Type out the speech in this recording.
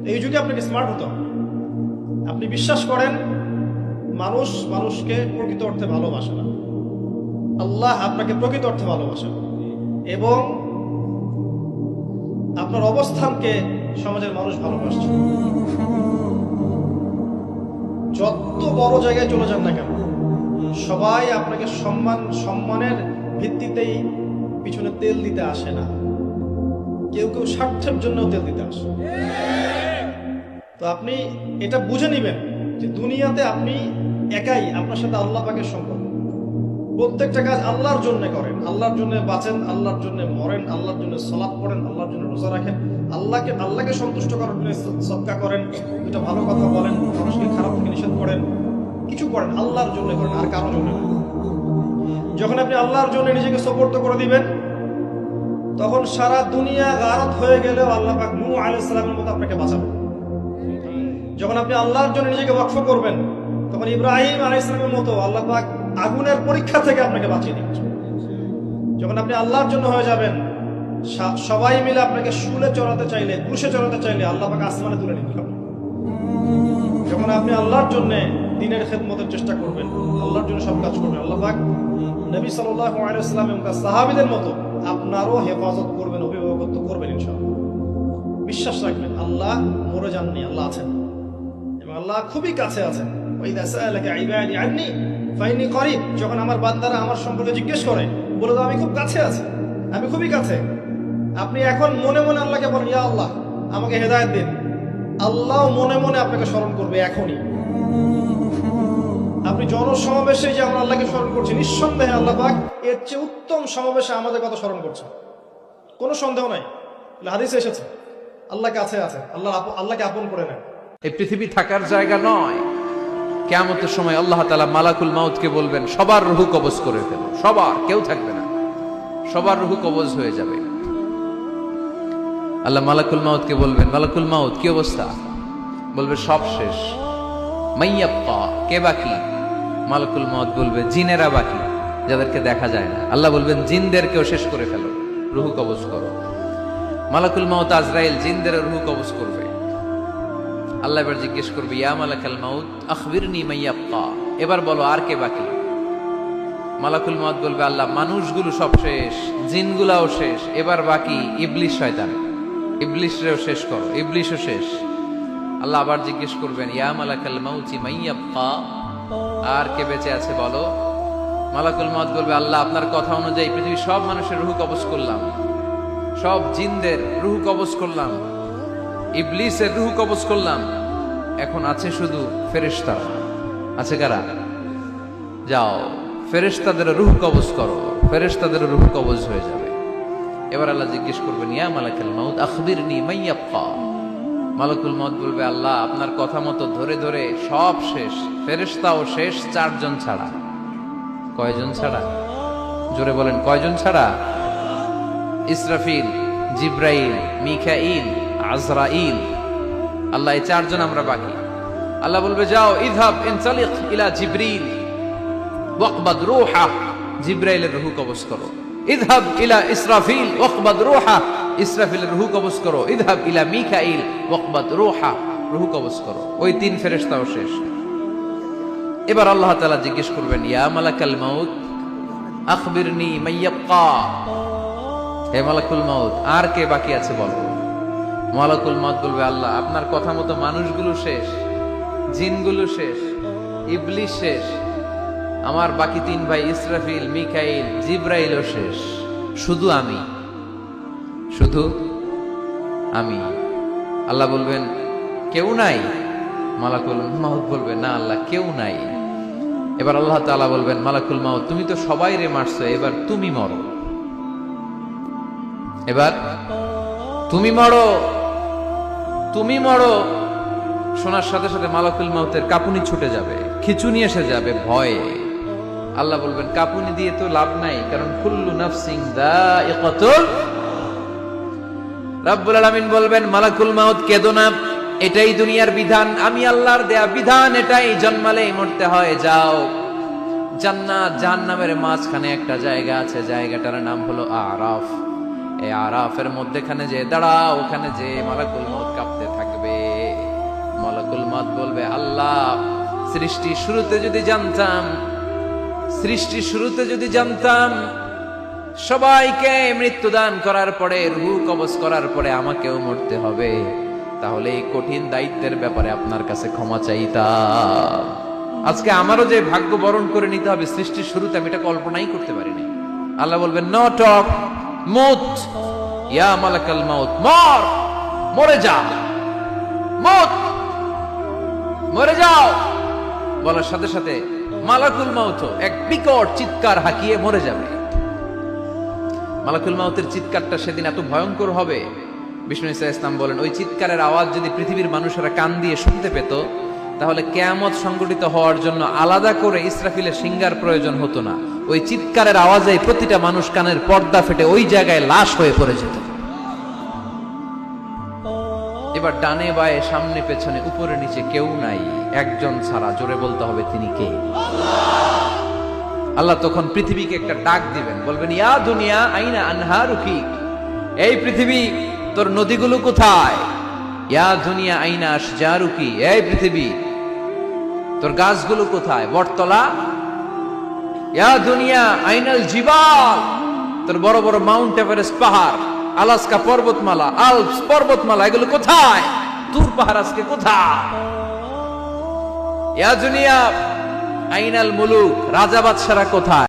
এই যুগে আপনাকে স্মার্ট হতে হবে। আপনি বিশ্বাস করেন মানুষ মানুষকে প্রকৃত অর্থে ভালোবাসে না, আল্লাহ আপনাকে প্রকৃত অর্থে ভালোবাসেন এবং আপনার অবস্থানকে সমাজের মানুষ ভালোবাসছে। যত বড় জায়গায় চলে যান না কেন, সবাই আপনাকে সম্মানের ভিত্তিতেই পিছনে তেল দিতে আসে না, কেউ কেউ স্বার্থের জন্য তেল দিতে আসে। তো আপনি এটা বুঝে নিবেন যে দুনিয়াতে আপনি একাই, আপনার সাথে আল্লাহ পাকের সম্পর্ক। প্রত্যেকটা কাজ আল্লাহর জন্য করেন, আল্লাহর জন্য বাঁচেন, আল্লাহর জন্য মরেন, আল্লাহর জন্য সালাত পড়েন, আল্লাহর জন্য রোজা রাখেন, আল্লাহকে সন্তুষ্ট করার জন্য সদকা করেন, দুটা ভালো কথা বলেন, মানুষকে খারাপ থেকে নিষেধ করেন, কিছু করেন আল্লাহর জন্য করেন, আর কারোর জন্য না। যখন আপনি আল্লাহর জন্য নিজেকে সুপর্দ করে দিবেন, তখন সারা দুনিয়া গারত হয়ে গেলেও আল্লাহ পাক নূহ আলাইহিস সালামের মতো আপনাকে বাঁচাবেন। যখন আপনি আল্লাহর জন্য নিজেকে ওয়াকফ করবেন, তখন ইব্রাহিম আলাইহিস সালামের মতো আল্লাহ পাক আগুনের পরীক্ষা থেকে আপনাকে বাঁচিয়ে দিবেন। যখন আপনি আল্লাহর জন্য হয়ে যাবেন, সবাই মিলে আপনাকে শুলে চড়াতে চাইলে, ক্রুশে চড়াতে চাইলে আল্লাহ পাক আসমানে তুলে নিতে হবে। যখন আপনি আল্লাহর জন্য দ্বীনের খেদমতের চেষ্টা করবেন, আল্লাহর জন্য সব কাজ করবেন, আল্লাহ পাক নবী সাল্লাল্লাহু আলাইহি ওয়াসাল্লাম এবং তার সাহাবীদের মতো আপনারও হেফাজত করবেন, অভিভাবকত্ব করবেন ইনশাআল্লাহ। বিশ্বাস রাখবেন আল্লাহ মরে যাননি, আল্লাহ আছেন এবং আল্লাহ খুবই কাছে আছেন। ওয়াইদা সাআলাকা ইবাদি আন্নী ফাইন্নী করিব। যখন আমার বান্দারা আমার সম্পর্কে জিজ্ঞেস করে, বলে দাও আমি খুব কাছে আছি, আমি খুবই কাছে। আপনি এখন মনে মনে আল্লাহকে বলেন, ইয়া আল্লাহ আমাকে হেদায়েত দিন, আল্লাহ মনে মনে আপনাকে স্মরণ করবে এখনই। আপনি জনসমাবেশে যে আমরা আল্লাহকে স্মরণ করছি, নিঃসন্দেহে আল্লাহ পাক এর চেয়ে উত্তম সমাবেশে আমাদের কথা স্মরণ করছে, কোনো সন্দেহ নাই। হাদিসে এসেছে আল্লাহ কাছে আছে, আল্লাহকে আপন করে নেন। এই পৃথিবী থাকার জায়গা নয়। কিয়ামতের সময় আল্লাহ তাআলা মালাকুল মাউতকে বলবেন, সবার রূহ কবজ করে ফেলো, সবার, কেউ থাকবে না, সবার রূহ কবজ হয়ে যাবে। আল্লাহ মালাকুল মাউতকে বলবেন, মালাকুল মাউত কি অবস্থা? বলবে সব শেষ। মাইয়াব্বা, কে বাকি? মালাকুল মাউত বলবে জিনেরা বাকি, যাদেরকে দেখা যায় না। আল্লাহ বলবেন জিনদেরকেও শেষ করে ফেলো, রূহ কবজ করো। মালাকুল মাউত আজরাইল জিনদের রূহ কবজ করবে। আল্লাহ এবার জিজ্ঞেস করবে, ইয়া মালাকাল মাউত আখবিরনি মাইয়াব্বা, এবার বলো আর কে বাকি? মালাকুল মাউত বলবে, আল্লাহ মানুষগুলো সব শেষ, জিনগুলাও শেষ, এবার বাকি ইবলিস শয়তান, ইবলিসরেও শেষ করো, ইবলিসও শেষ। আল্লাহ আবার জিজ্ঞেস করবেন, ইয়া মালাকাল মাউতি মাইয়াব্বা, আর কে বেঁচে আছে বলো? মালাকুল মাউত বলবে, আল্লাহ আপনার কথা অনুযায়ী পৃথিবীর সব মানুষের রূহ কবজ করলাম, সব জিনদের রূহ কবজ করলাম, ইবলিসের রূহ কবজ করলাম, এখন আছে শুধু ফেরেশতারা। আছে কারা? যাও ফেরেশতাদের রূহ কবজ করো, ফেরেশতাদের রূহ কবজ হয়ে যাবে। এবার আল্লাহ জিজ্ঞেস করবেন, ইয়া মালাকাল মাউত আখবিরনি মাইয়াব্বা। মালাকুল মাউত বলবে, আল্লাহ আপনার কথা মতো ধরে ধরে সব শেষ, ফেরেশতাও শেষ, 4 জন ছাড়া। কয়জন ছাড়া? জোরে বলেন, কয়জন ছাড়া? ইসরাফিল, জিব্রাইল, মিকাইল, আজরাইল। আল্লাহ এই 4 জন আমরা বাকি। আল্লাহ বলবে, যাও ইযহাব ইনতালিক ইলা জিবরিল ওয়াকবাদ রূহা, জিব্রাইলের রূহ কবজ করো। ইযহাব ইলা ইসরাফিল ওয়াকবাদ রূহা, ইসরাফিলের রূহ কবজ করো। ইযহাব ইলা মিকাইল ওয়াকবাদ রূহা, রূহ কবজ করো। ওই 3 ফেরেশতাও শেষ। এবার আল্লাহ তাআলা জিজ্ঞেস করবেন, ইয়া মালাকাল মাউত আখবিরনি মাইয়াব্বা, হে মালাকুল মাউত আর কে বাকি আছে বলো? মালাকুল মাউত বলবে, আল্লাহ আপনার কথা মতো মানুষগুলো শেষ, জিনগুলো শেষ, ইবলিস শেষ, আমার বাকি 3 ভাই ইসরাফিল, মিকাইল, জিব্রাইলও শেষ, শুধু আমি, শুধু আমি। আল্লাহ বলবেন, কেউ নাই? মালাকুল মাউত বলবে, না আল্লাহ কেউ নাই। এবার আল্লাহ তাআলা বলবেন, মালাকুল মাউত তুমি তো সবাই রে মারছো, এবার তুমি মরো, এবার তুমি মরো, তুমি মরো। শোনার সাথে সাথে মালাকুল মাউতের কাঁপুনি ছুটে যাবে, খিঁচুনি এসে যাবে ভয়ে। আল্লাহ বলবেন, কাঁপুনি দিয়ে তো লাভ নাই, কারণ কুল্লু নাফসিন যায়িকাতুল। রব্বুল আলামিন বলবেন, মালাকুল মাউত কেঁদো না, এটাই দুনিয়ার বিধান, আমি আল্লাহর দেয়া বিধান, এটাই, জন্মালেই মরতে হয়। যাও, জান্নাত জাহান্নামের মাঝখানে একটা জায়গা আছে, জায়গাটার নাম হলো আরাফ। এই আরাফের মধ্যেখানে যে দাঁড়াও, ওখানে যে মালাকুল মাউত কাঁপতে থাকবে। উম্মত বলবে, আল্লাহ সৃষ্টির শুরুতে যদি জানতাম সবাইকে মৃত্যুদান করার পরে, রূহ কবজ করার পরে আমাকেও মরতে হবে, তাহলে এই কঠিন দায়িত্বের ব্যাপারে আপনার কাছে ক্ষমা চাইতাম। আজকে আমারও যে ভাগ্য বরণ করে নিতে হবে সৃষ্টির শুরুতে, আমি এটা কল্পনাই করতে পারিনি। আল্লাহ বলবেন, নো টক, মুত ইয়া মালাকাল মাউত, মরে যা, মরে যাও। বলার সাথে সাথে মালাকুল মাউত এক বিকট চিৎকার হাঁকিয়ে মরে যাবে। মালাকুল মাউতের চিৎকারটা সেদিন এত ভয়ঙ্কর হবে, বিষ্ণু ঈসা ইসলাম বলেন, ওই চিৎকারের আওয়াজ যদি পৃথিবীর মানুষেরা কান দিয়ে শুনতে পেত, তাহলে কিয়ামত সংগঠিত হওয়ার জন্য আলাদা করে ইসরাফিলের সিঙ্গার প্রয়োজন হতো না। ওই চিৎকারের আওয়াজে প্রতিটা মানুষ কানের পর্দা ফেটে ওই জায়গায় লাশ হয়ে পড়ে যেত। এবার ডানে বায়ে সামনে পেছনে উপরে নিচে কেউ নাই, একজন ছাড়া। জোরে বলতে হবে, তিনি কে? আল্লাহ তখন পৃথিবীকে একটা ডাক দিবেন, বলবেন, ইয়া দুনিয়া আইনা আনহারুকি, এই পৃথিবী তোর নদীগুলো কোথায়? ইয়া দুনিয়া আইনা আশজারুকি, এই পৃথিবী তোর গাছগুলো কোথায়? বটতলা। ইয়া দুনিয়া আইনাল জিবাল, তোর বড় বড় মাউন্ট এভারেস্ট পাহাড়, আলাস্কা পর্বতমালা, আলপস পর্বতমালা, এগুলো কোথায়? তুর পাহাড় আজকে কোথায়? ইয়া দুনিয়া আইনাল মুলুক, রাজা বাদশারা কোথায়?